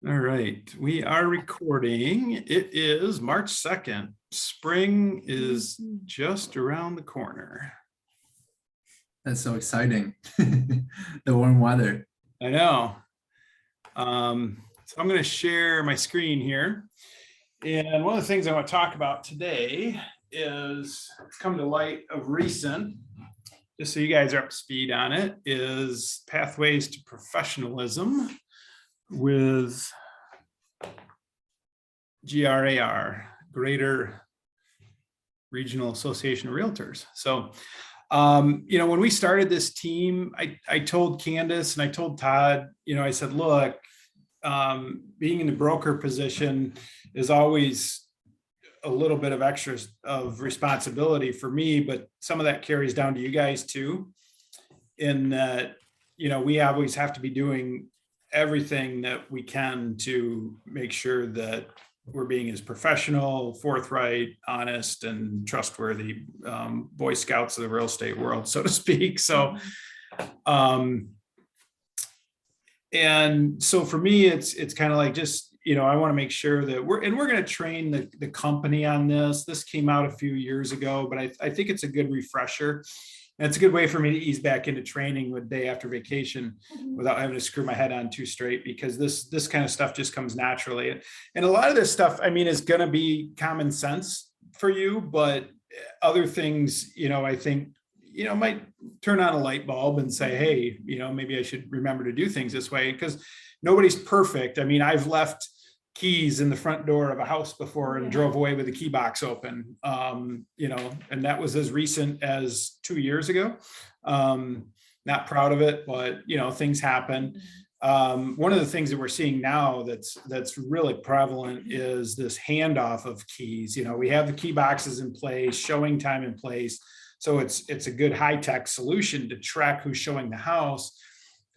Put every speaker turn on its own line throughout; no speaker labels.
All right, we are recording. It is March 2nd. Spring is just around the corner.
That's so exciting. The warm weather.
I know. So I'm going to share my screen here. And one of the things I want to talk about today is, it's come to light of recent, just so you guys are up to speed on it, is pathways to professionalism with GRAR, Greater Regional Association of Realtors. So, when we started this team, I told Candace and I told Todd, I said, look, being in the broker position is always a little bit of extra of responsibility for me, but some of that carries down to you guys too, in that, we always have to be doing everything that we can to make sure that we're being as professional, forthright, honest, and trustworthy Boy Scouts of the real estate world, so to speak. So, and so for me, it's kind of like just, I want to make sure that we're going to train the company on this. This came out a few years ago, but I think it's a good refresher. And it's a good way for me to ease back into training with day after vacation without having to screw my head on too straight, because this kind of stuff just comes naturally. And a lot of this stuff, is going to be common sense for you, but other things, I think, might turn on a light bulb and say, hey, maybe I should remember to do things this way, because nobody's perfect. I've left keys in the front door of a house before and drove away with the key box open, and that was as recent as 2 years ago. Not proud of it, but things happen. One of the things that we're seeing now that's really prevalent is this handoff of keys. We have the key boxes in place, showing time in place. So it's a good high-tech solution to track who's showing the house.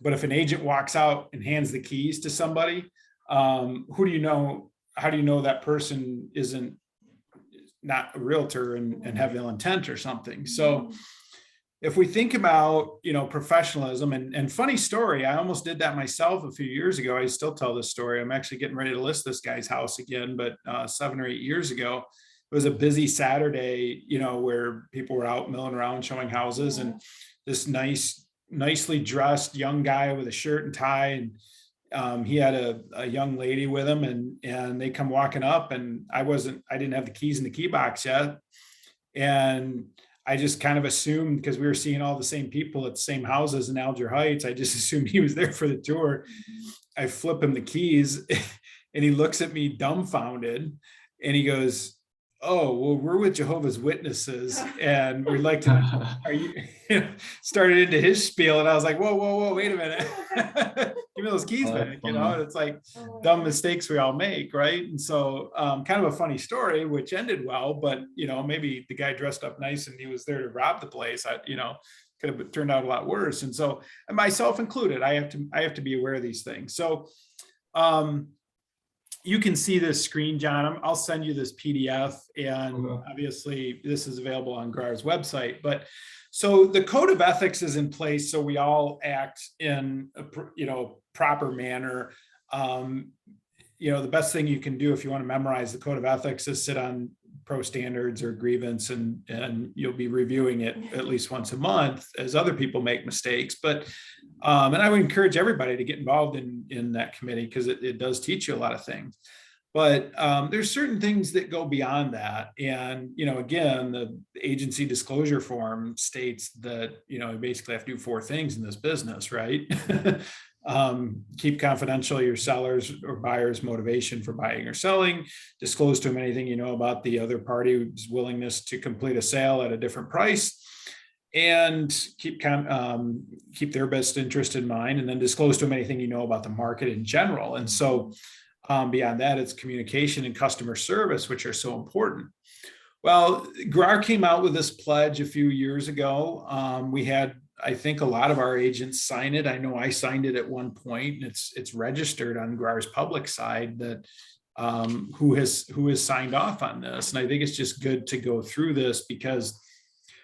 But if an agent walks out and hands the keys to somebody, who do you know? How do you know that person isn't not a realtor and have ill intent or something? So if we think about, professionalism, and funny story, I almost did that myself a few years ago. I still tell this story. I'm actually getting ready to list this guy's house again, but 7 or 8 years ago, it was a busy Saturday, where people were out milling around showing houses, and this nicely dressed young guy with a shirt and tie, and he had a young lady with him, and they come walking up, and I didn't have the keys in the key box yet. And I just kind of assumed, because we were seeing all the same people at the same houses in Alger Heights, I just assumed he was there for the tour. I flip him the keys and he looks at me dumbfounded, and he goes, oh, well, we're with Jehovah's Witnesses, and we'd like to, are you, started into his spiel. And I was like, whoa, wait a minute. Give me those keys back, and it's like dumb mistakes we all make, right? And so kind of a funny story, which ended well, but, maybe the guy dressed up nice and he was there to rob the place, could have turned out a lot worse. And so, and myself included, I have to be aware of these things. So, you can see this screen, John. I'll send you this PDF, and obviously this is available on GRAR's website. But so the code of ethics is in place, so we all act in a proper manner. The best thing you can do if you want to memorize the code of ethics is sit on pro standards or grievance, and you'll be reviewing it at least once a month as other people make mistakes. But and I would encourage everybody to get involved in that committee, because it does teach you a lot of things. But there's certain things that go beyond that. And, again, the agency disclosure form states that, you basically have to do 4 things in this business, right? Keep confidential your sellers or buyers' motivation for buying or selling, disclose to them anything you know about the other party's willingness to complete a sale at a different price, and keep their best interest in mind, and then disclose to them anything you know about the market in general. And so beyond that, it's communication and customer service, which are so important. Well, GRAR came out with this pledge a few years ago. We had, I think, a lot of our agents sign it. I know I signed it at one point, and it's registered on GRAR's public side that who has signed off on this. And I think it's just good to go through this, because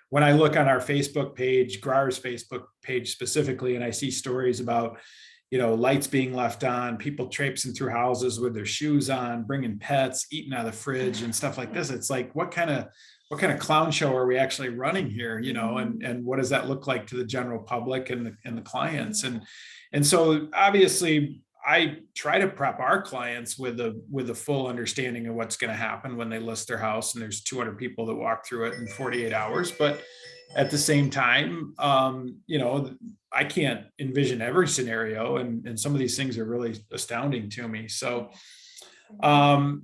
when I look on our Facebook page, GRAR's Facebook page specifically, and I see stories about, lights being left on, people traipsing through houses with their shoes on, bringing pets, eating out of the fridge and stuff like this. It's like, what kind of clown show are we actually running here? And what does that look like to the general public and the clients? And so obviously I try to prep our clients with a full understanding of what's going to happen when they list their house and there's 200 people that walk through it in 48 hours. But at the same time, I can't envision every scenario, and some of these things are really astounding to me. So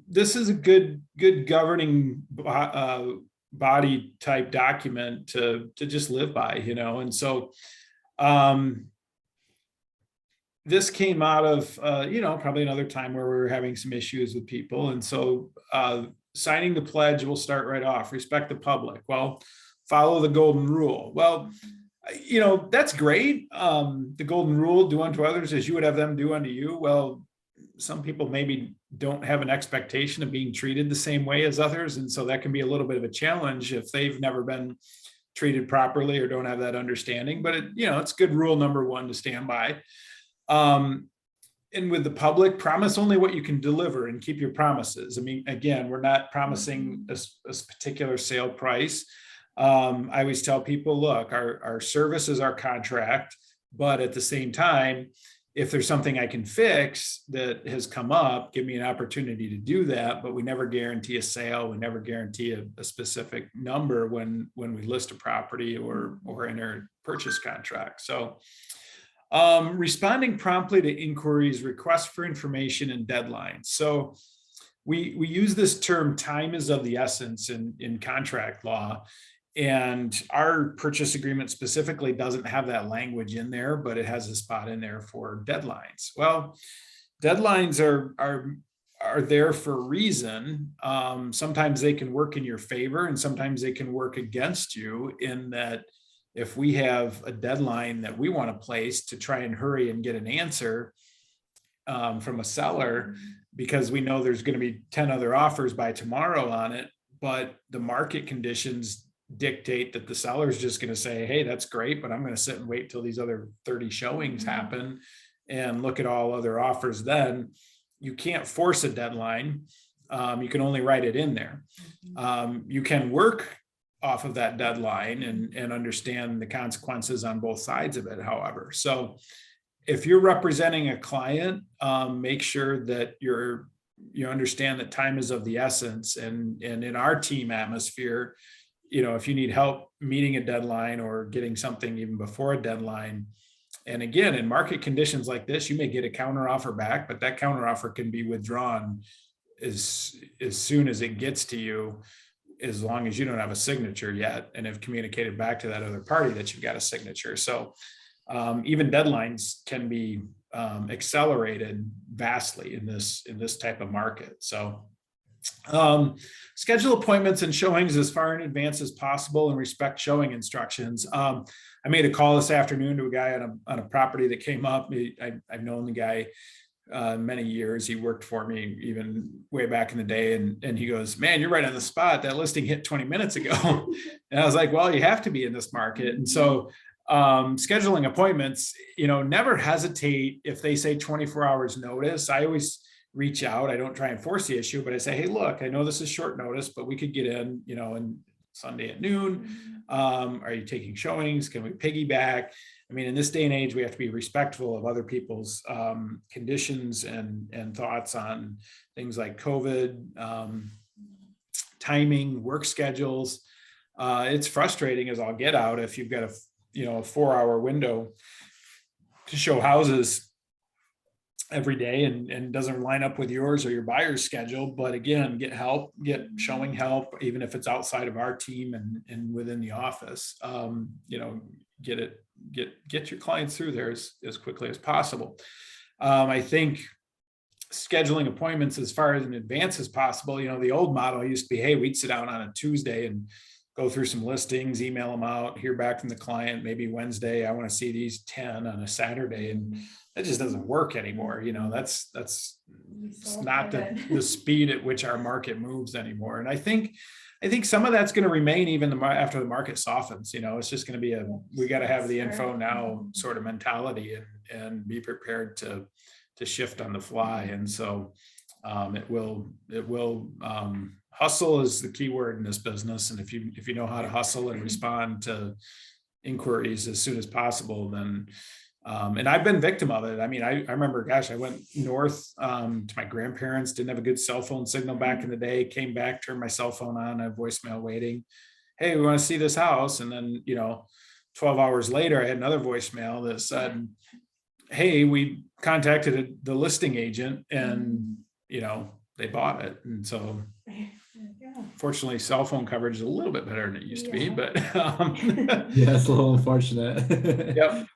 this is a good governing body type document to just live by, and so this came out of probably another time where we were having some issues with people, and so signing the pledge will start right off. Respect the public. Well, follow the golden rule. Well, that's great. The golden rule, do unto others as you would have them do unto you. Well, some people maybe don't have an expectation of being treated the same way as others. And so that can be a little bit of a challenge if they've never been treated properly or don't have that understanding. But it's good rule number one to stand by. And with the public, promise only what you can deliver and keep your promises. I mean, again, we're not promising a particular sale price. I always tell people, look, our service is our contract, but at the same time, if there's something I can fix that has come up, give me an opportunity to do that. But we never guarantee a sale. We never guarantee a specific number when we list a property or enter a purchase contract. So responding promptly to inquiries, requests for information, and deadlines. So we use this term, time is of the essence in contract law. And our purchase agreement specifically doesn't have that language in there, but it has a spot in there for deadlines. Well, deadlines are there for a reason. Sometimes they can work in your favor, and sometimes they can work against you, in that if we have a deadline that we want to place to try and hurry and get an answer from a seller, because we know there's going to be 10 other offers by tomorrow on it, but the market conditions dictate that the seller is just going to say, hey, that's great, but I'm going to sit and wait till these other 30 showings happen and look at all other offers. Then you can't force a deadline. You can only write it in there. You can work off of that deadline and understand the consequences on both sides of it, however. So if you're representing a client, make sure that you understand that time is of the essence. And in our team atmosphere, if you need help meeting a deadline or getting something even before a deadline, and again, in market conditions like this, you may get a counter offer back, but that counter offer can be withdrawn as soon as it gets to you, as long as you don't have a signature yet and have communicated back to that other party that you've got a signature. So even deadlines can be accelerated vastly in this type of market. So schedule appointments and showings as far in advance as possible and respect showing instructions. I made a call this afternoon to a guy on a property that came up. I've known the guy many years. He worked for me even way back in the day. And he goes, man, you're right on the spot. That listing hit 20 minutes ago. And I was like, well, you have to be in this market. And so scheduling appointments, never hesitate if they say 24 hours notice. I always reach out. I don't try and force the issue, but I say, hey, look, I know this is short notice, but we could get in, and Sunday at noon. Are you taking showings? Can we piggyback? I mean, in this day and age, we have to be respectful of other people's conditions and thoughts on things like COVID, timing, work schedules. It's frustrating as all get out if you've got a 4-hour window to show houses every day and doesn't line up with yours or your buyer's schedule. But again, get help, get showing help, even if it's outside of our team and within the office. Get your clients through there as quickly as possible. I think scheduling appointments as far as in advance as possible. The old model used to be, hey, we'd sit down on a Tuesday and go through some listings, email them out, hear back from the client, maybe Wednesday, I want to see these 10 on a Saturday. And that just doesn't work anymore. That's it's not the speed at which our market moves anymore. And I think some of that's going to remain even after the market softens. It's just going to be we got to have the info now sort of mentality, and be prepared to shift on the fly. And so it will hustle is the key word in this business. And if you know how to hustle and respond to inquiries as soon as possible, then and I've been victim of it. I mean, I remember, gosh, I went north to my grandparents, didn't have a good cell phone signal back in the day, came back, turned my cell phone on, I have voicemail waiting. Hey, we want to see this house. And then, 12 hours later, I had another voicemail that said, hey, we contacted the listing agent and, they bought it. And so fortunately, cell phone coverage is a little bit better than it used to be, but
yeah, it's a little unfortunate.
Yep.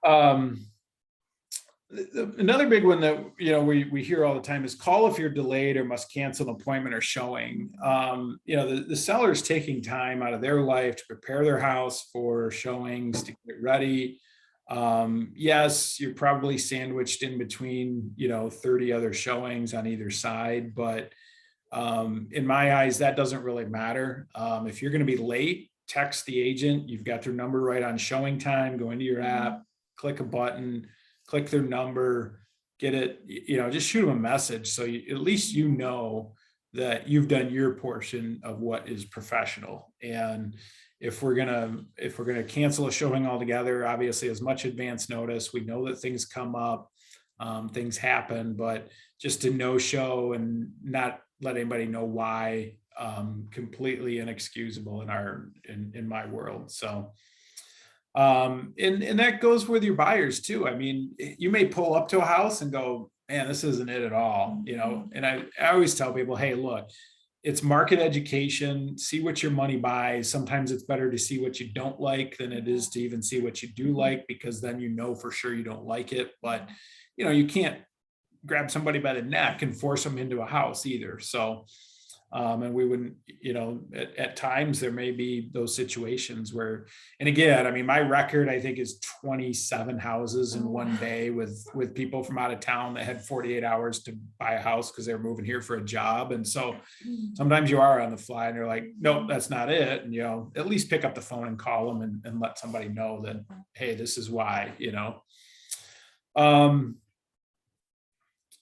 Another big one that we hear all the time is call if you're delayed or must cancel an appointment or showing. The seller's taking time out of their life to prepare their house for showings, to get ready. Yes, you're probably sandwiched in between 30 other showings on either side, but in my eyes, that doesn't really matter. If you're going to be late, text the agent. You've got their number right on showing time. Go into your app, click a button, click their number, get it, just shoot them a message. So at least that you've done your portion of what is professional. And if we're gonna cancel a showing altogether, obviously as much advance notice, we know that things come up, things happen, but just to no show and not let anybody know why, completely inexcusable in my world. So and that goes with your buyers too. I mean, you may pull up to a house and go, man, this isn't it at all, and I always tell people, hey, look, it's market education, see what your money buys. Sometimes it's better to see what you don't like than it is to even see what you do like, because then for sure you don't like it. But you can't grab somebody by the neck and force them into a house either. So and we wouldn't, at times there may be those situations where, and again, I mean, my record, I think, is 27 houses in one day with people from out of town that had 48 hours to buy a house because they were moving here for a job. And so sometimes you are on the fly and you're like, nope, that's not it. And, at least pick up the phone and call them and let somebody know that, hey, this is why,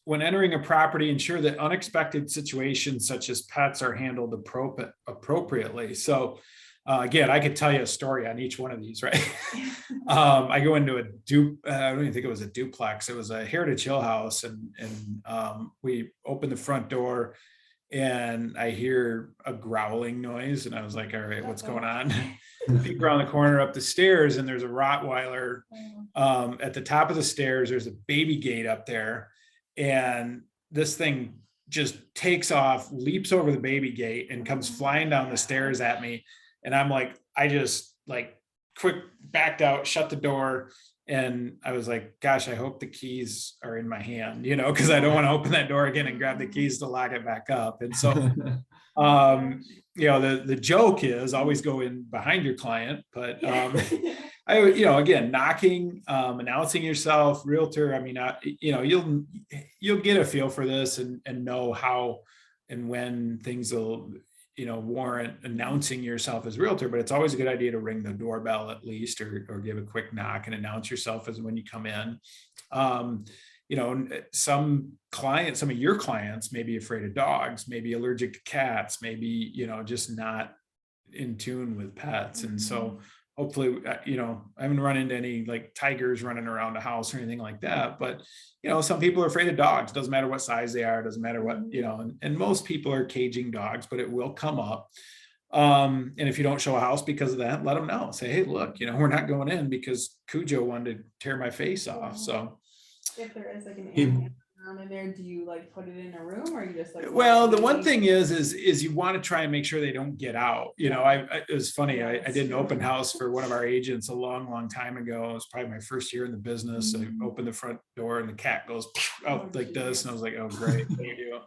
when entering a property, ensure that unexpected situations such as pets are handled appropriately. So again, I could tell you a story on each one of these, right? I go into I don't even think it was a duplex. It was a Heritage Hill house. And we opened the front door and I hear a growling noise. And I was like, all right, what's going on? Peek around the corner up the stairs and there's a Rottweiler at the top of the stairs. There's a baby gate up there. And this thing just takes off, leaps over the baby gate and comes flying down the stairs at me. And I'm like, I just quick backed out, shut the door. And I was like, gosh, I hope the keys are in my hand, because I don't want to open that door again and grab the keys to lock it back up. And so, the joke is always go in behind your client, but again, knocking, announcing yourself, realtor. I mean, you'll get a feel for this and know how and when things will, warrant announcing yourself as realtor. But it's always a good idea to ring the doorbell at least, or give a quick knock and announce yourself as when you come in. Some of your clients may be afraid of dogs, maybe allergic to cats, maybe, just not in tune with pets. And so hopefully, I haven't run into any tigers running around the house or anything like that. But, some people are afraid of dogs. Doesn't matter what size they are. Doesn't matter what, and most people are caging dogs, but it will come up. And if you don't show a house because of that, let them know. Say, hey, look, we're not going in because Cujo wanted to tear my face off. So
if there is an animal around in there, do you put it in a room, or you just
well, the one thing is you want to try and make sure they don't get out. It was funny. I did an open house for one of our agents a long time ago. It was probably my first year in the business. I opened the front door and the cat goes out like this. And I was like, oh, great. Thank you.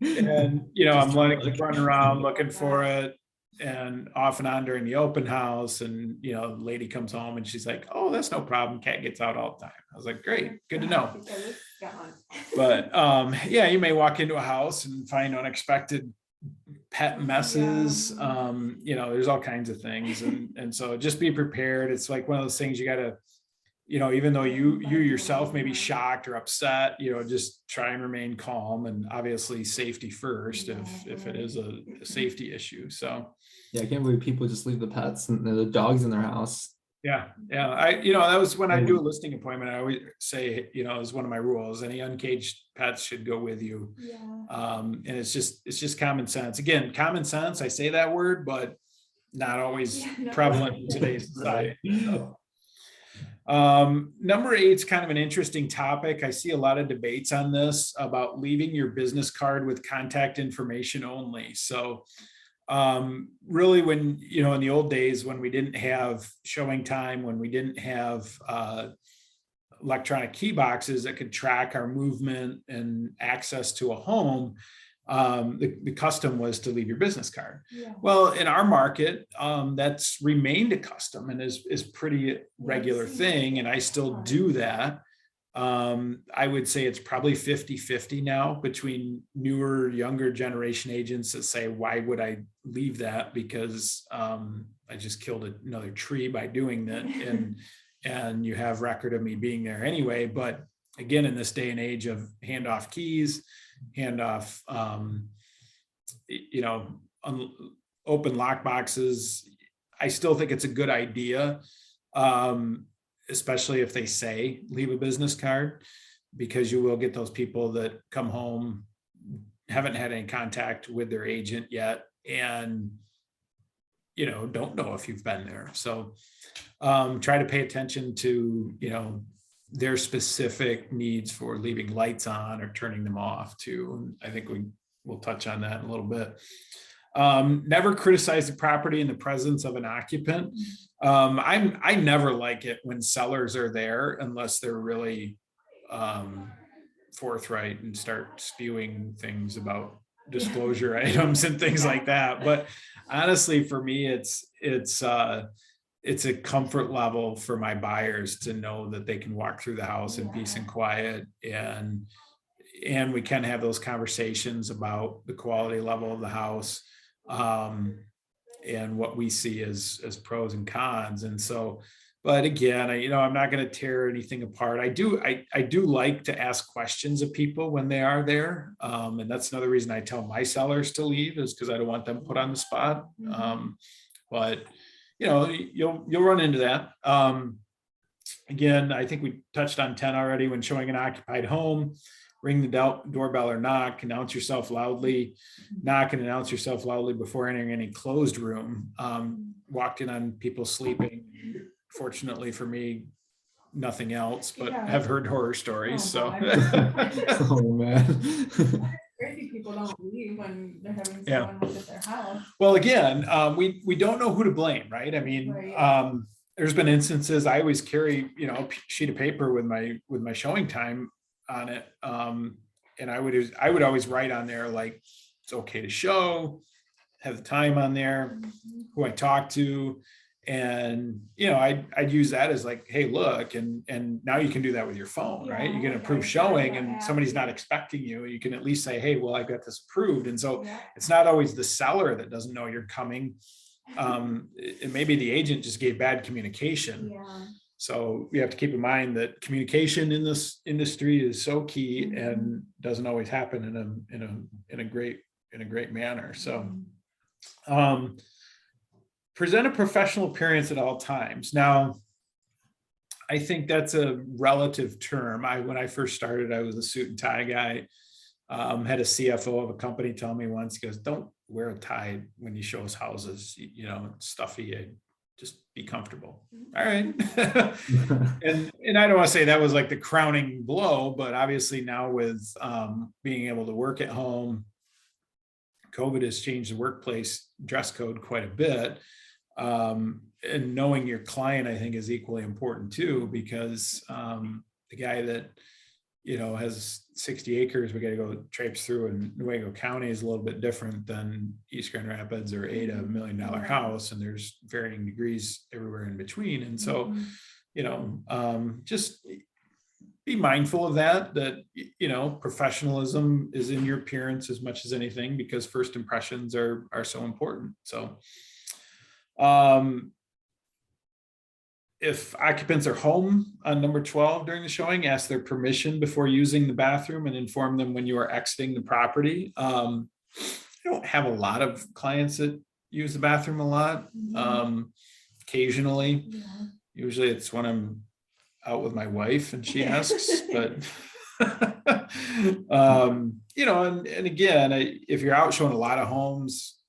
And, I'm running around looking for it. and off and on during the open house. And, you know, the lady comes home and she's like, oh, that's no problem. Cat gets out all the time. I was like, great, good to know.
Because it's gone.
But yeah, you may walk into a house and find unexpected pet messes. You know, there's all kinds of things. And so just be prepared. It's like one of those things you got to, you know, even though you yourself may be shocked or upset, you know, just try and remain calm, and obviously safety first if it is a safety issue. So
Yeah, I can't believe people just leave the pets and the dogs in their house.
yeah. You know, that was when I do a listing appointment, I always say, you know, as one of my rules, any uncaged pets should go with you.
Yeah.
And it's just common sense. Again, common sense, I say that word, but not always prevalent in today's society. So. Number 8 is kind of an interesting topic. I see a lot of debates on this about leaving your business card with contact information only. So really, when, you know, in the old days, when we didn't have showing time, when we didn't have electronic key boxes that could track our movement and access to a home, the custom was to leave your business card. Yeah. Well, in our market, that's remained a custom and is pretty regular thing. And I still do that. I would say it's probably 50-50 now between newer, younger generation agents that say, why would I leave that? Because I just killed another tree by doing that. And you have record of me being there anyway. But again, in this day and age of handoff keys, handoff, you know, open lock boxes, I still think it's a good idea. Especially if they say leave a business card, because you will get those people that come home, haven't had any contact with their agent yet, and, you know, don't know if you've been there. So try to pay attention to, you know, their specific needs for leaving lights on or turning them off too. I think we'll touch on that in a little bit. Never criticize the property in the presence of an occupant. I never like it when sellers are there unless they're really forthright and start spewing things about disclosure items and things like that. But honestly, for me, it's a comfort level for my buyers to know that they can walk through the house in peace and quiet, and we can have those conversations about the quality level of the house, and what we see as pros and cons. And so, but again, I'm not going to tear anything apart. I do like to ask questions of people when they are there. And that's another reason I tell my sellers to leave, is because I don't want them put on the spot. But you know, you'll run into that. Again, I think we touched on 10 already. When showing an occupied home, ring the doorbell or knock, announce yourself loudly, knock and announce yourself loudly before entering any closed room. Walked in on people sleeping. Fortunately for me, nothing else, but I've heard horror stories. So,
oh man.
Crazy people don't leave when they're having someone visit their house.
Well, again, we don't know who to blame, right? I mean, there's been instances. I always carry, you know, a sheet of paper with my showing time on it, and I would always write on there, like, it's okay to show, have the time on there, who I talk to, and, you know, I'd use that as like, hey, look, and now you can do that with your phone, right? You can approve showing, and somebody's not expecting you. You can at least say, hey, well, I got this approved. And so it's not always the seller that doesn't know you're coming. It may be the agent just gave bad communication. So we have to keep in mind that communication in this industry is so key, and doesn't always happen in a great manner. So, present a professional appearance at all times. Now, I think that's a relative term. When I first started, I was a suit and tie guy. Had a CFO of a company tell me once, he goes, don't wear a tie when you show us houses, you know, it's stuffy, just be comfortable. All right. and I don't want to say that was like the crowning blow, but obviously now with being able to work at home, COVID has changed the workplace dress code quite a bit. And knowing your client, I think, is equally important too, because the guy that has 60 acres, we got to go traipse through, and Nuevo County is a little bit different than East Grand Rapids or Ada, $1 million house, and there's varying degrees everywhere in between. And so, just be mindful of that, professionalism is in your appearance as much as anything, because first impressions are so important. So, if occupants are home on number 12 during the showing, ask their permission before using the bathroom and inform them when you are exiting the property. I don't have a lot of clients that use the bathroom a lot. Occasionally, usually it's when I'm out with my wife and she asks, but and again, if you're out showing a lot of homes,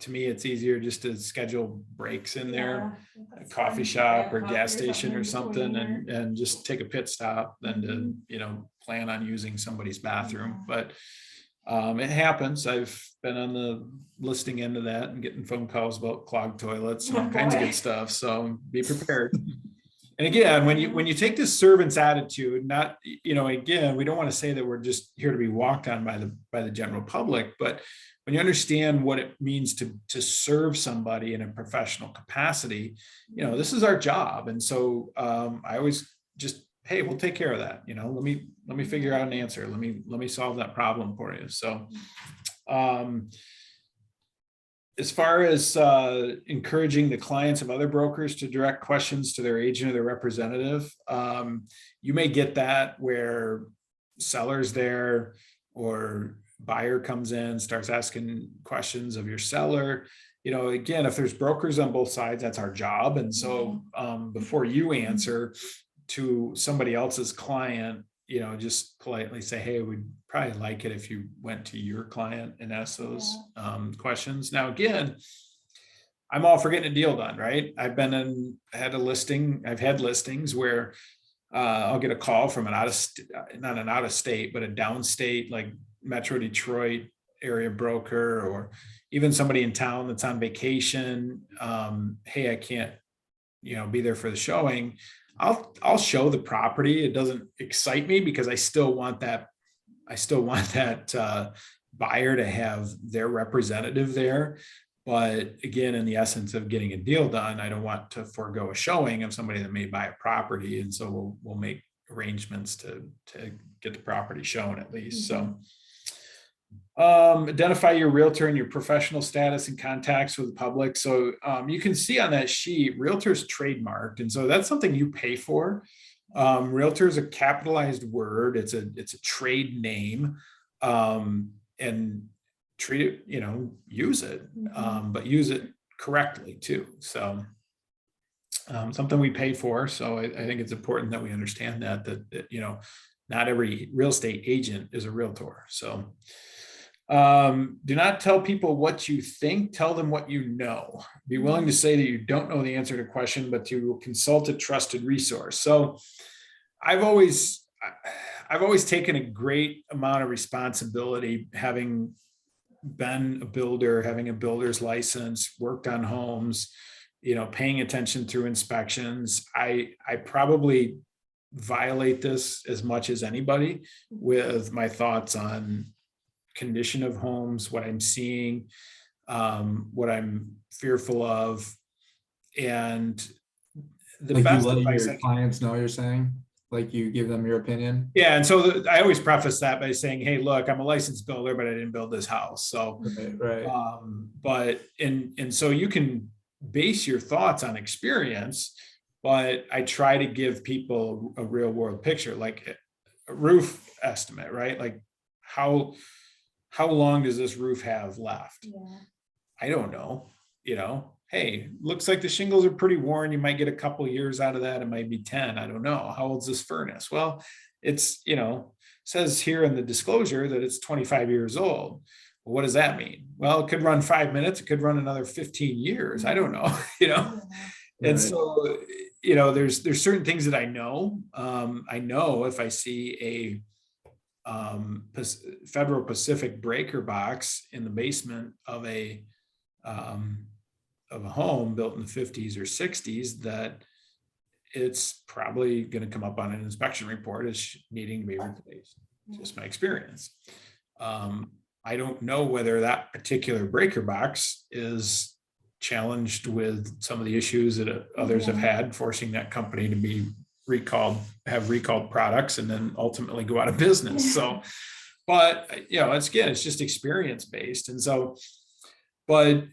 to me, it's easier just to schedule breaks in there, a coffee shop or gas station or something, and just take a pit stop than to, plan on using somebody's bathroom. But it happens. I've been on the listing end of that and getting phone calls about clogged toilets and all kinds of good stuff. So be prepared. And again, when you take this servant's attitude, not, again, we don't want to say that we're just here to be walked on by the general public, but when you understand what it means to serve somebody in a professional capacity, this is our job. And so I always just, hey, we'll take care of that. Let me figure out an answer. Let me solve that problem for you. So as far as encouraging the clients of other brokers to direct questions to their agent or their representative, you may get that where seller's there or buyer comes in, starts asking questions of your seller. Again, if there's brokers on both sides, that's our job. And so before you answer to somebody else's client, just politely say, hey, we'd probably like it if you went to your client and asked those questions. Now, again, I'm all for getting a deal done, right? I've had listings where I'll get a call from not an out of state, but a downstate, like Metro Detroit area broker, or even somebody in town that's on vacation. Hey, I can't, be there for the showing. I'll show the property. It doesn't excite me because I still want that buyer to have their representative there. But again, in the essence of getting a deal done, I don't want to forego a showing of somebody that may buy a property. And so we'll make arrangements to get the property shown at least. So identify your realtor and your professional status and contacts with the public. So you can see on that sheet, realtor's trademarked. And so that's something you pay for. Realtor is a capitalized word. It's a trade name, and treat it, use it, but use it correctly too. So something we pay for. So I think it's important that we understand that not every real estate agent is a realtor. So do not tell people what you think, tell them what you know. Be willing to say that you don't know the answer to a question, but to consult a trusted resource. So I've always taken a great amount of responsibility, having been a builder, having a builder's license, worked on homes, paying attention through inspections. I probably violate this as much as anybody with my thoughts on condition of homes, what I'm seeing, what I'm fearful of, and the
like
best
you let
advice
your clients know, you're saying, like you give them your opinion.
Yeah, and so I always preface that by saying, hey, look, I'm a licensed builder, but I didn't build this house. So
right.
But and so you can base your thoughts on experience, but I try to give people a real world picture, like a roof estimate, right? Like how long does this roof have left?
Yeah.
I don't know. Hey, looks like the shingles are pretty worn. You might get a couple years out of that. It might be 10. I don't know. How old's this furnace? Well, it's, says here in the disclosure that it's 25 years old. Well, what does that mean? Well, it could run 5 minutes. It could run another 15 years. I don't know, And so, there's certain things that I know. I know if I see a Federal Pacific breaker box in the basement of a home built in the 50s or 60s, that it's probably going to come up on an inspection report as needing to be replaced. Just my experience. I don't know whether that particular breaker box is challenged with some of the issues that others have had, forcing that company to be recalled, have recalled products, and then ultimately go out of business. So, but it's just experience based. And so, but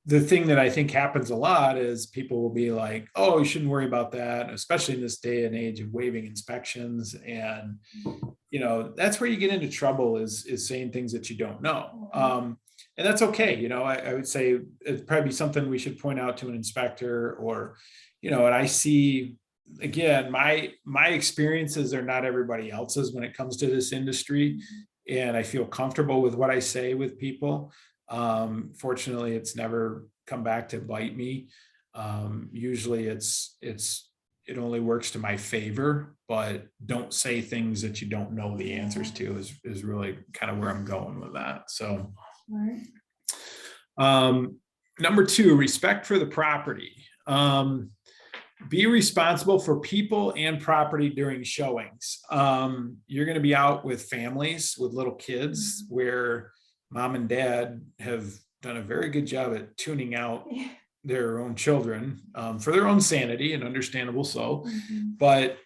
the thing that I think happens a lot is people will be like, oh, you shouldn't worry about that, especially in this day and age of waiving inspections. And, that's where you get into trouble is saying things that you don't know. And that's okay. I would say it'd probably be something we should point out to an inspector, or, and I see, again, my experiences are not everybody else's when it comes to this industry. And I feel comfortable with what I say with people. Fortunately, it's never come back to bite me. Usually it only works to my favor, but don't say things that you don't know the answers to is really kind of where I'm going with that. So, number 2, respect for the property. Be responsible for people and property during showings. You're going to be out with families with little kids where mom and dad have done a very good job at tuning out their own children for their own sanity, and understandable so. But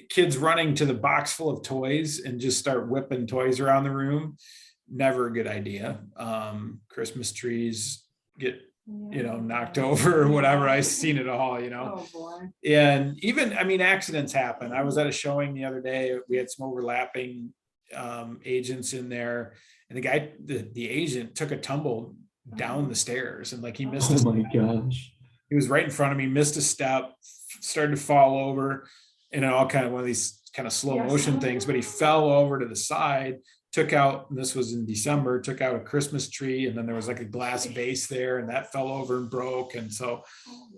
kids running to the box full of toys and just start whipping toys around the room, never a good idea. Christmas trees get knocked over or whatever. I've seen it all,
Oh boy.
and even, accidents happen. I was at a showing the other day. We had some overlapping agents in there, and the guy, the agent, took a tumble down the stairs, and like he missed.
Oh my gosh!
He was right in front of me, missed a step, started to fall over, and all kind of one of these kind of slow motion things. But he fell over to the side, took out, and this was in December, took out a Christmas tree, and then there was like a glass vase there, and that fell over and broke. And so,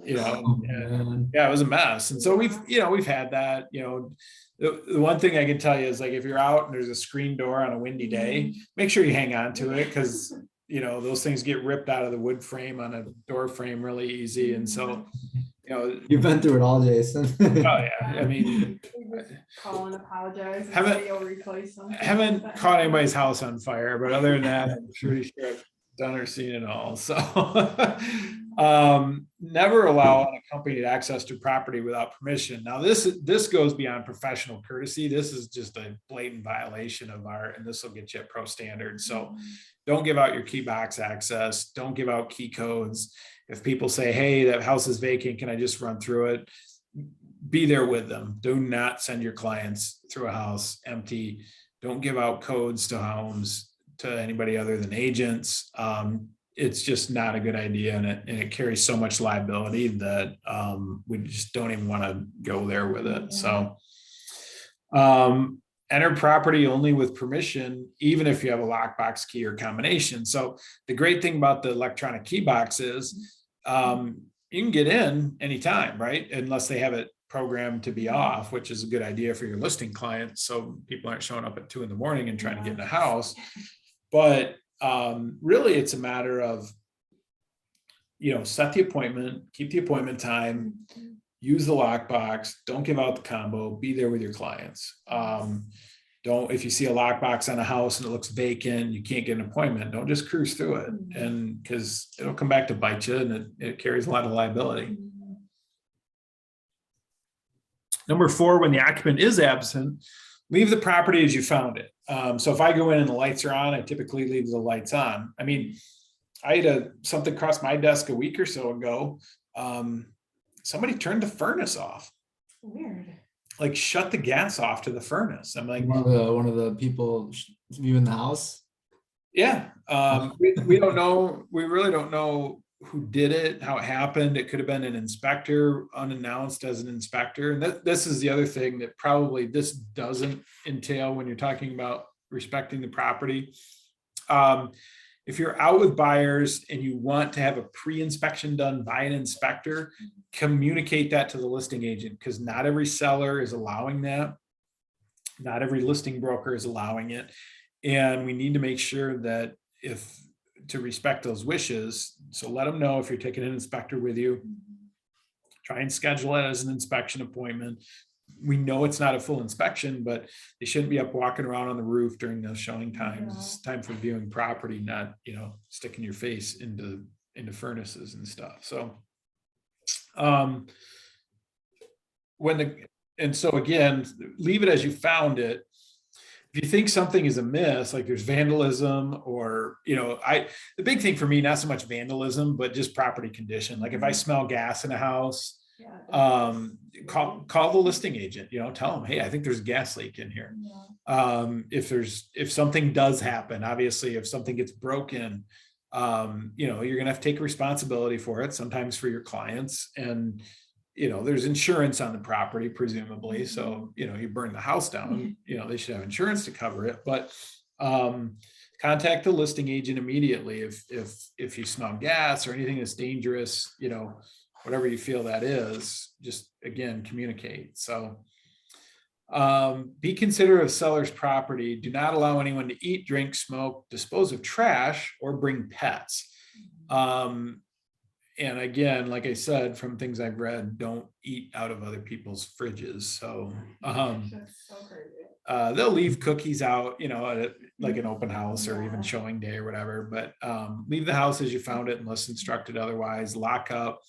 yeah, it was a mess. And so we've had that. The one thing I can tell you is, like, if you're out and there's a screen door on a windy day, make sure you hang on to it, because those things get ripped out of the wood frame on a door frame really easy. And so,
you've been through it all, Jason.
Oh yeah,
Call and apologize.
Haven't caught anybody's house on fire, but other than that, I'm pretty sure I've done or seen it all. So, never allow unaccompanied access to property without permission. Now, this goes beyond professional courtesy. This is just a blatant violation of and this will get you at pro standard. So, don't give out your key box access. Don't give out key codes. If people say, hey, that house is vacant, can I just run through it? Be there with them. Do not send your clients through a house empty. Don't give out codes to homes to anybody other than agents. It's just not a good idea, and it carries so much liability that we just don't even want to go there with it. So, enter property only with permission, even if you have a lockbox key or combination. So the great thing about the electronic key box is you can get in anytime, right? Unless they have it programmed to be off, which is a good idea for your listing clients, so people aren't showing up at 2 a.m. and trying to get in a house. But really, it's a matter of, set the appointment, keep the appointment time, use the lockbox, don't give out the combo, be there with your clients. If you see a lockbox on a house and it looks vacant, you can't get an appointment, don't just cruise through it, and because it'll come back to bite you, and it carries a lot of liability. Number 4, when the occupant is absent, leave the property as you found it. So if I go in and the lights are on, I typically leave the lights on. I had something cross my desk a week or so ago. Somebody turned the furnace off.
Weird.
Like, shut the gas off to the furnace. I'm like,
one of the people viewing the house.
Yeah. We don't know. We really don't know who did it, how it happened. It could have been an inspector unannounced as an inspector. And this is the other thing that probably this doesn't entail when you're talking about respecting the property. If you're out with buyers and you want to have a pre-inspection done by an inspector, communicate that to the listing agent, because not every seller is allowing that. Not every listing broker is allowing it. And we need to make sure that to respect those wishes. So let them know if you're taking an inspector with you. try and schedule it as an inspection appointment. We know it's not a full inspection, but they shouldn't be up walking around on the roof during those showing times.
Yeah.
It's time for viewing property, not, sticking your face into furnaces and stuff. So, so again, leave it as you found it. If you think something is amiss, like there's vandalism or, the big thing for me, not so much vandalism, but just property condition. Like if I smell gas in a house, call the listing agent, tell them, hey, I think there's a gas leak in here. If something does happen, obviously, if something gets broken, you're gonna have to take responsibility for it, sometimes for your clients. And there's insurance on the property, presumably. So, you burn the house down, they should have insurance to cover it. But contact the listing agent immediately if you smell gas or anything that's dangerous, whatever you feel that is, just again, communicate. So be considerate of seller's property. Do not allow anyone to eat, drink, smoke, dispose of trash, or bring pets. And again, like I said, from things I've read, don't eat out of other people's fridges. So they'll leave cookies out, at like an open house or even showing day or whatever, but leave the house as you found it unless instructed otherwise. Lock up.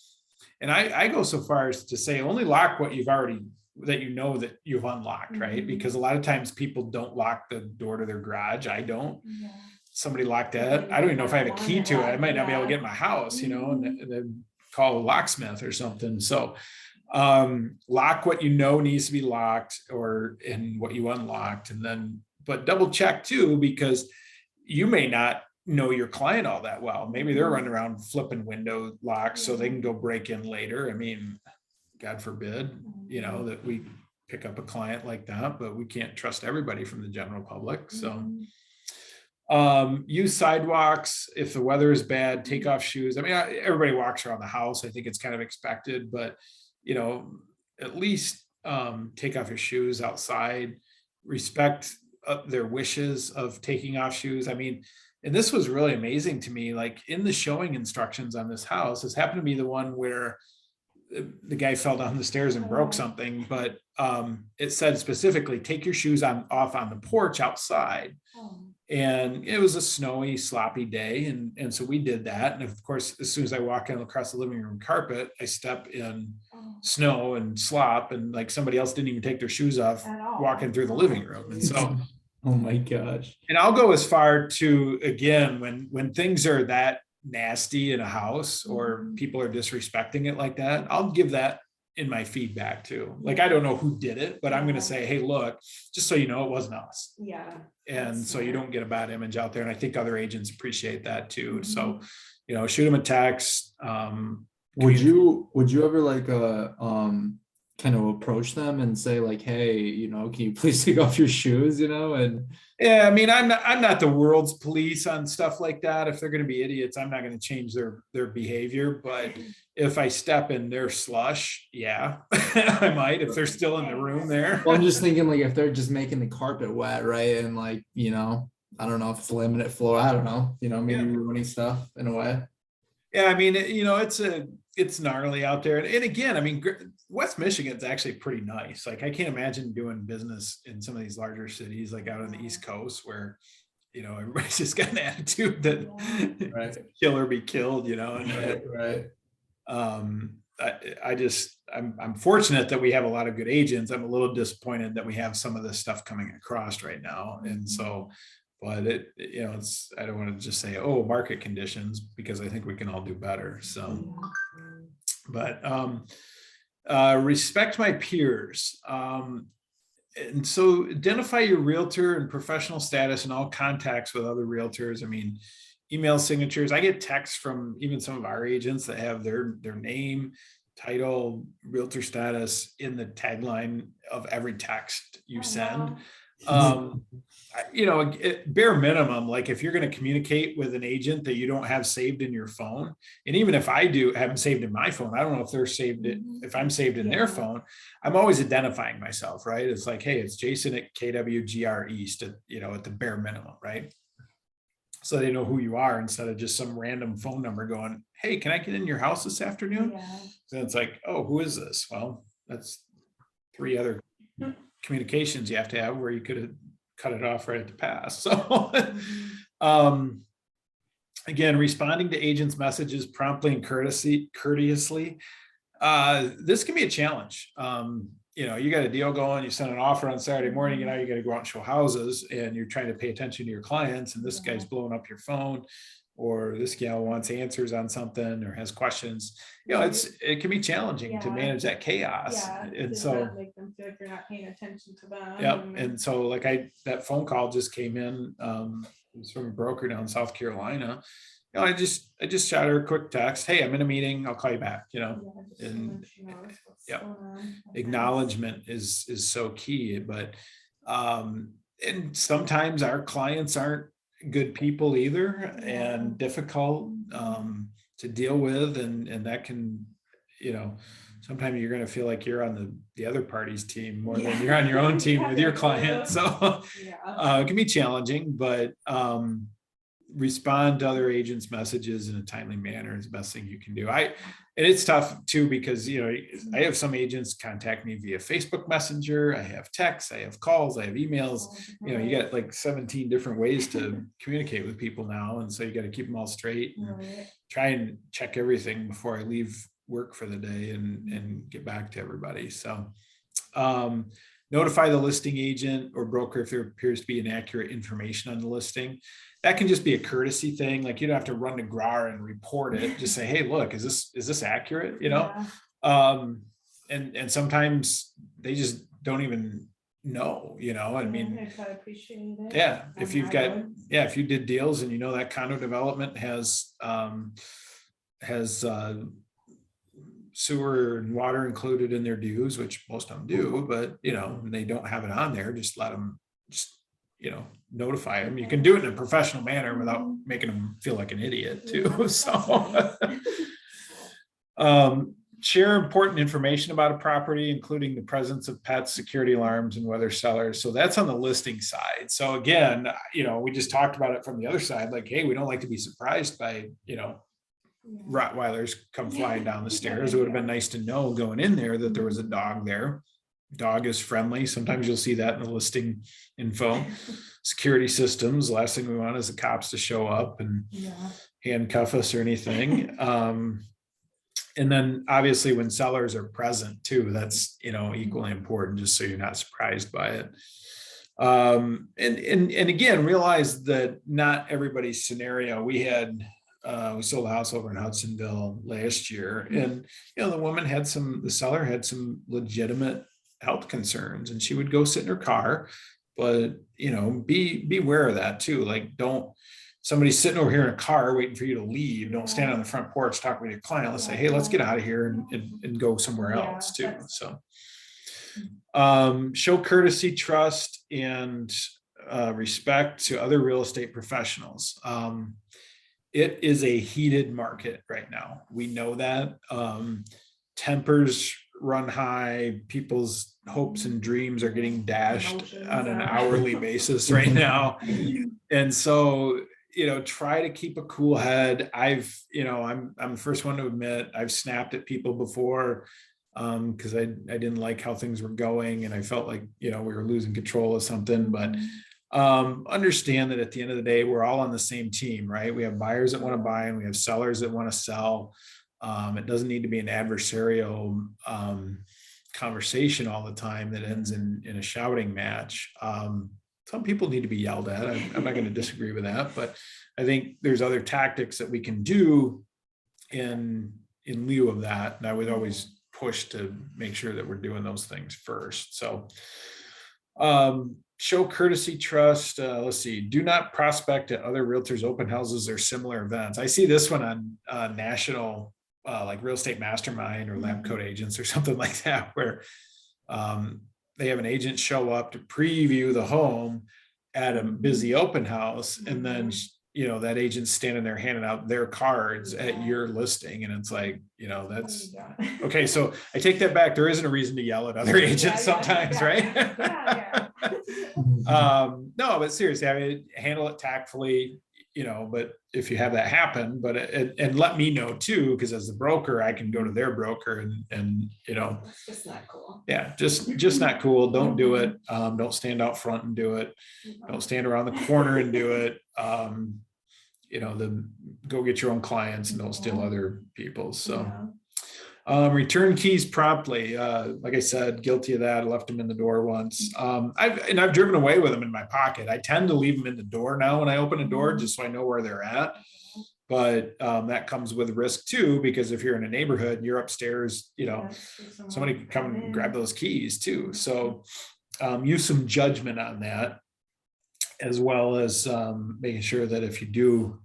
And I go so far as to say only lock what you've already, that that you've unlocked, right? Because a lot of times people don't lock the door to their garage. I don't. Somebody locked that. I don't even know if I have a key to it. I might not be able to get in my house, and then call a locksmith or something. So lock what needs to be locked and what you unlocked, and then, but double check too, because you may not know your client all that well. Maybe they're running around flipping window locks so they can go break in later. I mean, God forbid, that we pick up a client like that, but we can't trust everybody from the general public. So use sidewalks. If the weather is bad, take off shoes. I mean, everybody walks around the house. I think it's kind of expected, but at least take off your shoes outside. Respect their wishes of taking off shoes. I mean, and this was really amazing to me, like in the showing instructions on this house, this happened to be the one where the guy fell down the stairs and broke something, but it said specifically, take your shoes off on the porch outside. And it was a snowy, sloppy day. And so we did that. And of course, as soon as I walk in across the living room carpet, I step in snow and slop, and like somebody else didn't even take their shoes off walking through the living room. And so,
oh my gosh.
And I'll go as far to, again, when things are that nasty in a house or people are disrespecting it like that, I'll give that in my feedback too. Like, I don't know who did it, but I'm going to say, hey, look, just so you know, it wasn't us. And so you don't get a bad image out there. And I think other agents appreciate that too. So, shoot them a text.
Would you ever like kind of approach them and say like, hey, can you please take off your shoes, and
yeah, I mean, I'm not the world's police on stuff like that. If they're going to be idiots, I'm not going to change their behavior. But if I step in their slush, yeah, I might, if they're still in the room there.
Well, I'm just thinking like if they're just making the carpet wet, right? And like, I don't know if it's laminate floor, I don't know, maybe ruining stuff in a way.
Yeah, I mean, it's gnarly out there. And again, I mean, West Michigan's actually pretty nice. Like, I can't imagine doing business in some of these larger cities, like out on the East Coast, where, everybody's just got an attitude that kill or be killed, and,
right.
I'm fortunate that we have a lot of good agents. I'm a little disappointed that we have some of this stuff coming across right now. And so, but I don't want to just say, oh, market conditions, because I think we can all do better. So, but respect my peers. And so identify your realtor and professional status and all contacts with other realtors. I mean, email signatures. I get texts from even some of our agents that have their name, title, realtor status in the tagline of every text you send. Bare minimum, like if you're going to communicate with an agent that you don't have saved in your phone, and even if I do have them saved in my phone, I don't know if they're saved if I'm saved in their phone, I'm always identifying myself, right? It's like, hey, it's Jason at KWGR East at the bare minimum, right? so they know who you are instead of just some random phone number going, hey, can I get in your house this afternoon?
Yeah.
Then it's like, oh, who is this? Well, that's 3 other communications you have to have where you could have cut it off right at the pass. So again, responding to agents' messages promptly and courteously. This can be a challenge. You got a deal going, you send an offer on Saturday morning, you got to go out and show houses, and you're trying to pay attention to your clients, and this guy's blowing up your phone, or this gal wants answers on something or has questions. It can be challenging to manage that chaos. And so
make them feel like you're not paying attention to them.
Yep. And so like that phone call just came in, it was from a broker down in South Carolina. I just shot her a quick text. Hey, I'm in a meeting. I'll call you back, and acknowledgement is so key, but, and sometimes our clients aren't good people either, and difficult, to deal with. And that can, sometimes you're going to feel like you're on the other party's team more than you're on your own team with your client. So it can be challenging, but respond to other agents' messages in a timely manner is the best thing you can do. And it's tough too, because I have some agents contact me via Facebook Messenger, I have texts, I have calls, I have emails. You got like 17 different ways to communicate with people now, and so you got to keep them all straight and try and check everything before I leave work for the day and get back to everybody. So notify the listing agent or broker if there appears to be inaccurate information on the listing. That can just be a courtesy thing. Like, you don't have to run to GRAR and report it. Just say, hey, look, is this accurate? And sometimes they just don't even know, I mean,
I appreciate it.
yeah, if you did deals and that condo development has sewer and water included in their dues, which most of them do, but and they don't have it on there, just let them notify them. You can do it in a professional manner without making them feel like an idiot too. So share important information about a property, including the presence of pets, security alarms, and whether sellers. So that's on the listing side. So again, we just talked about it from the other side, like, hey, we don't like to be surprised by Rottweilers come flying down the stairs. It would have been nice to know going in there that there was a dog there. Dog is friendly. Sometimes you'll see that in the listing info. Security systems, last thing we want is the cops to show up and handcuff us or anything. And then obviously when sellers are present too, that's equally important, just so you're not surprised by it. And again, realize that not everybody's scenario. We sold a house over in Hudsonville last year, and the seller had some legitimate health concerns, and she would go sit in her car. But be aware of that too. Like, somebody's sitting over here in a car waiting for you to leave. Don't stand on the front porch talking with your client. Let's say, hey, let's get out of here and go somewhere else too. So show courtesy, trust, and respect to other real estate professionals. It is a heated market right now. We know that. Tempers run high. People's hopes and dreams are getting dashed on an hourly basis right now. And so, try to keep a cool head. I'm the first one to admit I've snapped at people before, because I didn't like how things were going, and I felt like, we were losing control of something. But understand that at the end of the day, we're all on the same team, right? We have buyers that want to buy, and we have sellers that want to sell. It doesn't need to be an adversarial conversation all the time that ends in a shouting match. Some people need to be yelled at. I'm not going to disagree with that, but I think there's other tactics that we can do in lieu of that. And I would always push to make sure that we're doing those things first. So show courtesy, trust. Let's see. Do not prospect at other realtors' open houses or similar events. I see this one on national, like Real Estate Mastermind or Lab Coat Agents or something like that, where they have an agent show up to preview the home at a busy open house, and then that agent's standing there handing out their cards at your listing, and it's like, that's okay. So I take that back. There isn't a reason to yell at other agents sometimes, right? No, but seriously, I mean, handle it tactfully. but if you have that happen, and let me know too, because as the broker, I can go to their broker and
It's just not cool.
yeah, just not cool. Don't do it. Don't stand out front and do it. Don't stand around the corner and do it. Go get your own clients and don't steal other people's. So return keys promptly. Like I said, guilty of that. I left them in the door once. I've driven away with them in my pocket. I tend to leave them in the door now when I open a door, just so I know where they're at. But that comes with risk too, because if you're in a neighborhood and you're upstairs, somebody can come and grab those keys too. So use some judgment on that, as well as making sure that if you do,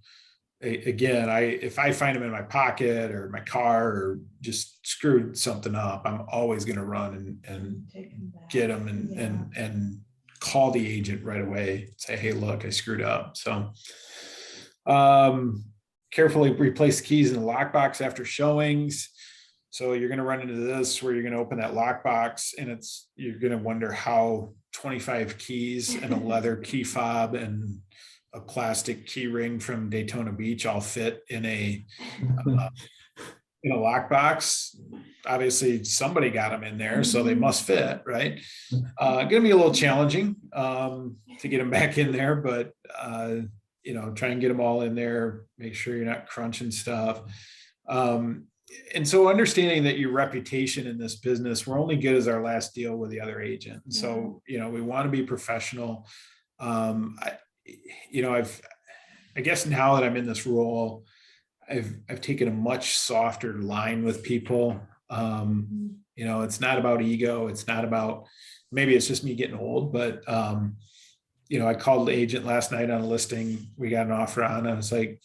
again, if I find them in my pocket or my car or just screwed something up, I'm always going to run and get them and call the agent right away. Say, hey, look, I screwed up. So carefully replace keys in the lockbox after showings. So you're going to run into this where you're going to open that lockbox and you're going to wonder how 25 keys and a leather key fob and a plastic key ring from Daytona Beach all fit in a lockbox. Obviously somebody got them in there, so they must fit, right? Going to be a little challenging to get them back in there, but try and get them all in there. Make sure you're not crunching stuff. And so understanding that your reputation in this business, we're only good as our last deal with the other agent. And so, we want to be professional. I guess now that I'm in this role, I've taken a much softer line with people. It's not about ego. It's not about, maybe it's just me getting old, but I called the agent last night on a listing we got an offer on. I was like,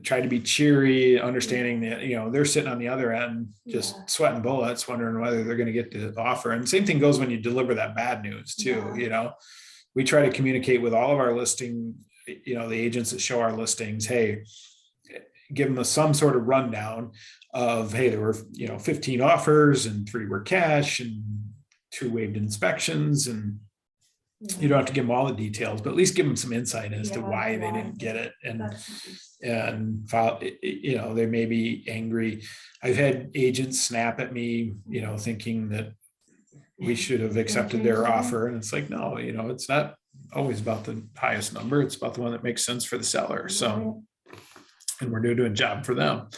tried to be cheery, understanding that, they're sitting on the other end, just sweating bullets, wondering whether they're going to get the offer. And same thing goes when you deliver that bad news too. We try to communicate with all of our listing, the agents that show our listings, hey, give them some sort of rundown of, hey, there were, 15 offers and 3 were cash and 2 waived inspections. And you don't have to give them all the details, but at least give them some insight as to why they didn't get it. And they may be angry. I've had agents snap at me, thinking that we should have accepted their offer. And it's like, no, it's not always about the highest number. It's about the one that makes sense for the seller. So, and we're doing a job for them.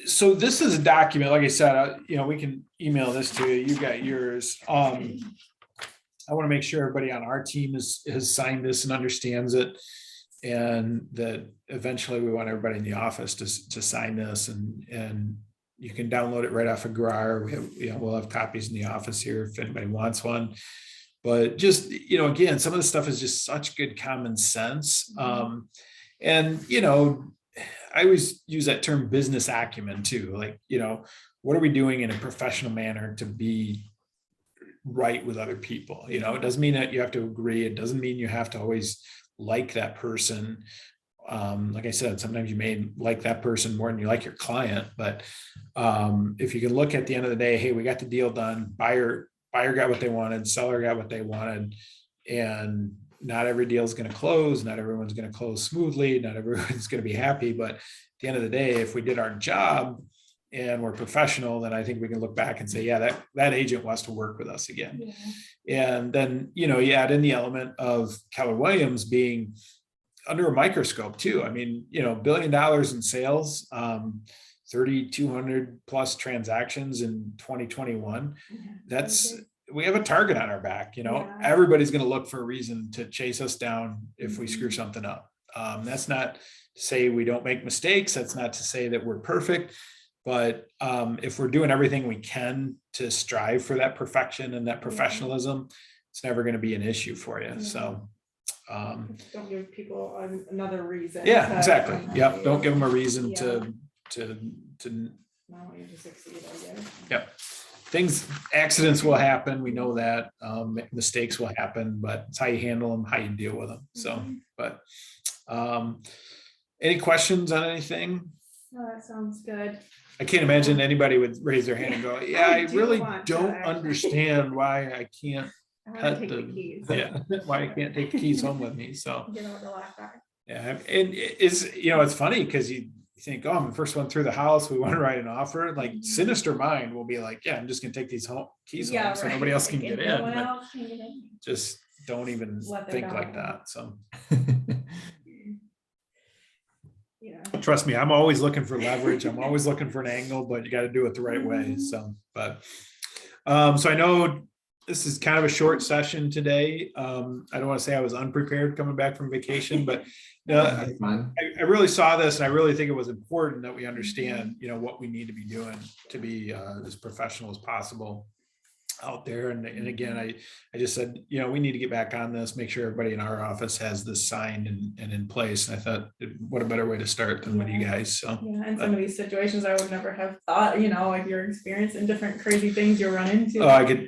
So this is a document, like I said, we can email this to you. You got yours. I want to make sure everybody on our team has signed this and understands it. And that eventually we want everybody in the office to sign this, and you can download it right off of GRAR. We'll have copies in the office here if anybody wants one. But just, again, some of the stuff is just such good common sense. And, I always use that term business acumen too. Like, what are we doing in a professional manner to be right with other people? It doesn't mean that you have to agree. It doesn't mean you have to always like that person. Like I said, sometimes you may like that person more than you like your client, but if you can look at the end of the day, hey, we got the deal done, buyer got what they wanted, seller got what they wanted, and not every deal is going to close, not everyone's going to close smoothly, not everyone's going to be happy, but at the end of the day, if we did our job and we're professional, then I think we can look back and say, yeah, that agent wants to work with us again. Yeah. And then, you add in the element of Keller Williams being under a microscope too. I mean, $1 billion in sales, 3,200 plus transactions in 2021. We have a target on our back. Everybody's going to look for a reason to chase us down if we screw something up. That's not to say we don't make mistakes. That's not to say that we're perfect. But if we're doing everything we can to strive for that perfection and that professionalism, it's never going to be an issue for you. So
don't give people another reason.
Yeah, exactly. Yep. Don't give them a reason to
not want you to succeed, I guess.
Yep. Accidents will happen. We know that. Mistakes will happen, but it's how you handle them, how you deal with them. So, but any questions on anything?
No, that sounds good.
I can't imagine anybody would raise their hand and go, yeah, I really don't understand why I can't
I wanna
pet
take the
the,
keys.
yeah, why I can't take the keys home with me. So,
Get out the lockbox.
yeah. And it's funny because you think, oh, I'm the first one through the house. We want to write an offer. Like sinister mind will be like, yeah, I'm just going to take these keys home so nobody else can
Like,
get
if
in.
no one
But
else can get in.
just don't even
Let their
think
dog
like
in.
that. So
Yeah.
trust me, I'm always looking for leverage. I'm always looking for an angle, but you got to do it the right way. So, but so I know this is kind of a short session today. I don't want to say I was unprepared coming back from vacation, but
That's fine.
I really saw this, and I really think it was important that we understand, what we need to be doing to be as professional as possible out there. And again, I just said, we need to get back on this, make sure everybody in our office has this signed and in place. And I thought, what a better way to start than with you guys. So
Yeah, and some of these situations I would never have thought, like your experience and different crazy things you run into.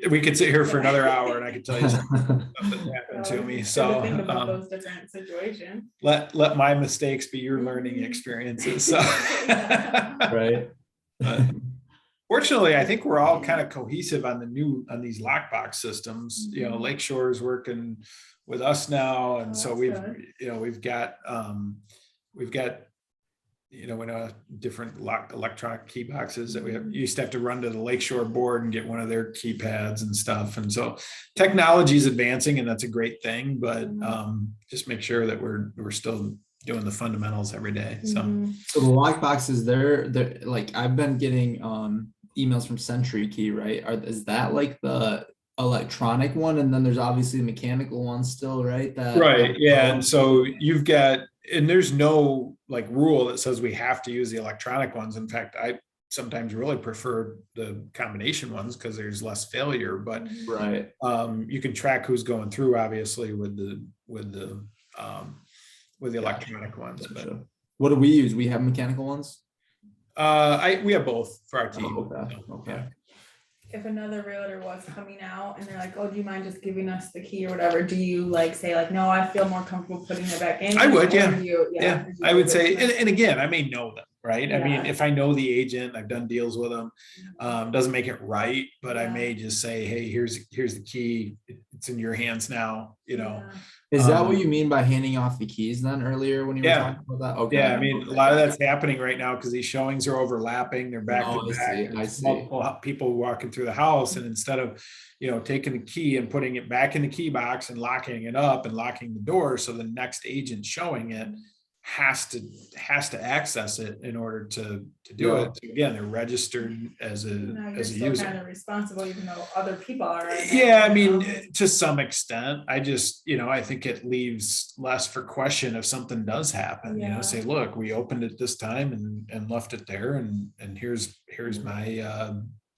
we could sit here for another hour and I could tell you stuff that happened to me.
It's good
So
to think about those different situations.
let my mistakes be your learning experiences. So
Right.
Fortunately, I think we're all kind of cohesive on these lockbox systems. Lakeshore is working with us now, and so we've got different electronic key boxes that we used to have to run to the Lakeshore board and get one of their keypads and stuff. And so technology is advancing, and that's a great thing. But just make sure that we're still doing the fundamentals every day. So
the lockboxes, they're like, I've been getting emails from Century Key, right? Is that like the electronic one, and then there's obviously the mechanical one still, right?
Right. Yeah. And so you've got, and there's no like rule that says we have to use the electronic ones. In fact, I sometimes really prefer the combination ones because there's less failure, but
right.
You can track who's going through obviously with the electronic ones.
Gotcha.
But
what do we use? We have mechanical ones?
We have both for our team.
Okay.
So,
Okay.
yeah.
If another realtor was coming out and they're like, oh, do you mind just giving us the key or whatever? Do you say no, I feel more comfortable putting it back in?
I would, yeah.
Yeah.
I would say, and again, I may know them, right?
Yeah.
I mean, if I know the agent, I've done deals with them, doesn't make it right, but I may just say, hey, here's the key. It's in your hands now,
Is that what you mean by handing off the keys then earlier when you were talking about that? Okay.
Yeah, I mean, a lot of that's happening right now because these showings are overlapping. They're back to back.
I see.
Multiple people walking through the house, and instead of taking the key and putting it back in the key box and locking it up and locking the door, so the next agent showing it has to access it in order to do it. So again, they're registered as a user.
Kind of responsible, even though other people are.
Yeah, I mean, to some extent, I just, I think it leaves less for question if something does happen. Say, look, we opened it this time and left it there, and here's my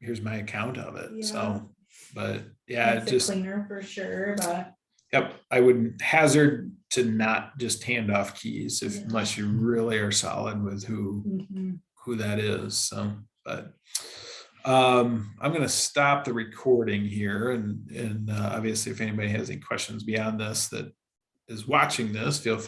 account of it.
Yeah.
So, but yeah,
Makes
just
it cleaner for sure. But
yep, I would hazard to not just hand off keys unless you really are solid with who that is. So, but I'm going to stop the recording here, and obviously if anybody has any questions beyond this that is watching this, feel free